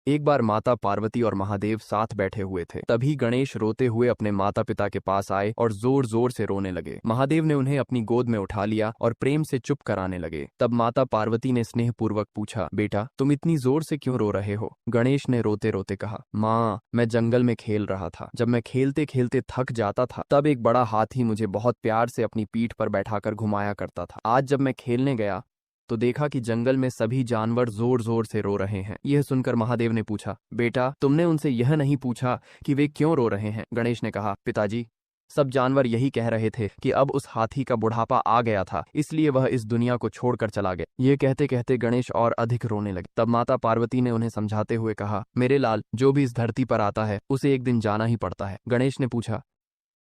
एक बार माता पार्वती और महादेव साथ बैठे हुए थे। तभी गणेश रोते हुए अपने माता पिता के पास आए और जोर जोर से रोने लगे। महादेव ने उन्हें अपनी गोद में उठा लिया और प्रेम से चुप कराने लगे। तब माता पार्वती ने स्नेहपूर्वक पूछा, बेटा तुम इतनी जोर से क्यों रो रहे हो? गणेश ने रोते रोते कहा, माँ मैं जंगल में खेल रहा था। जब मैं खेलते खेलते थक जाता था तब एक बड़ा हाथी मुझे बहुत प्यार से अपनी पीठ पर बैठाकर घुमाया करता था। आज जब मैं खेलने गया तो देखा कि जंगल में सभी जानवर जोर जोर से रो रहे हैं। यह सुनकर महादेव ने पूछा, बेटा तुमने उनसे यह नहीं पूछा कि वे क्यों रो रहे हैं? गणेश ने कहा, पिताजी सब जानवर यही कह रहे थे कि अब उस हाथी का बुढ़ापा आ गया था, इसलिए वह इस दुनिया को छोड़कर चला गया। ये कहते कहते गणेश और अधिक रोने लगे। तब माता पार्वती ने उन्हें समझाते हुए कहा, मेरे लाल, जो भी इस धरती पर आता है उसे एक दिन जाना ही पड़ता है। गणेश ने पूछा,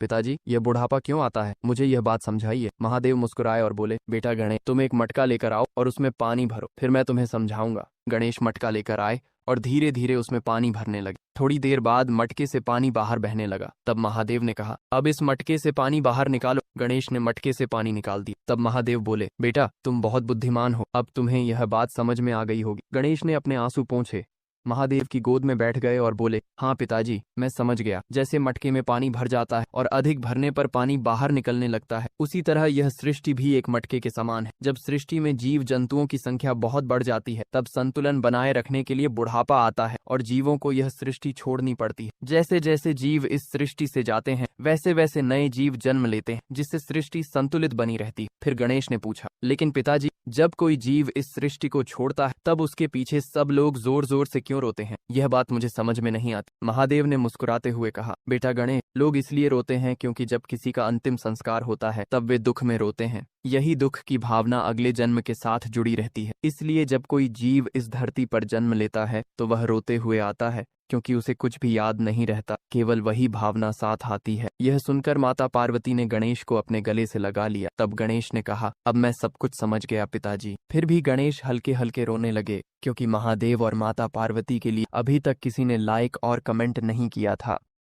पिताजी यह बुढ़ापा क्यों आता है? मुझे यह बात समझाइए। महादेव मुस्कुराए और बोले, बेटा गणेश, तुम एक मटका लेकर आओ और उसमें पानी भरो, फिर मैं तुम्हें समझाऊंगा। गणेश मटका लेकर आए और धीरे धीरे उसमें पानी भरने लगे। थोड़ी देर बाद मटके से पानी बाहर बहने लगा। तब महादेव ने कहा, अब इस मटके से पानी बाहर निकालो। गणेश ने मटके से पानी निकाल दिया। तब महादेव बोले, बेटा तुम बहुत बुद्धिमान हो, अब तुम्हें यह बात समझ में आ गई होगी। गणेश ने अपने आंसू पोंछे, महादेव की गोद में बैठ गए और बोले, हाँ पिताजी मैं समझ गया। जैसे मटके में पानी भर जाता है और अधिक भरने पर पानी बाहर निकलने लगता है, उसी तरह यह सृष्टि भी एक मटके के समान है। जब सृष्टि में जीव जंतुओं की संख्या बहुत बढ़ जाती है तब संतुलन बनाए रखने के लिए बुढ़ापा आता है और जीवों को यह सृष्टि छोड़नी पड़ती है। जैसे जैसे जीव इस सृष्टि से जाते हैं वैसे वैसे नए जीव जन्म लेते हैं, जिससे सृष्टि संतुलित बनी रहती है। फिर गणेश ने पूछा, लेकिन पिताजी जब कोई जीव इस सृष्टि को छोड़ता है तब उसके पीछे सब लोग जोर जोर से क्यों रोते हैं? यह बात मुझे समझ में नहीं आती। महादेव ने मुस्कुराते हुए कहा, बेटा गणेश, लोग इसलिए रोते हैं क्योंकि जब किसी का अंतिम संस्कार होता है तब वे दुख में रोते हैं। यही दुख की भावना अगले जन्म के साथ जुड़ी रहती है। इसलिए जब कोई जीव इस धरती पर जन्म लेता है तो वह रोते हुए आता है, क्योंकि उसे कुछ भी याद नहीं रहता, केवल वही भावना साथ आती है। यह सुनकर माता पार्वती ने गणेश को अपने गले से लगा लिया। तब गणेश ने कहा, अब मैं सब कुछ समझ गया पिताजी। फिर भी गणेश हल्के हल्के रोने लगे, क्योंकि महादेव और माता पार्वती के लिए अभी तक किसी ने लाइक और कमेंट नहीं किया था।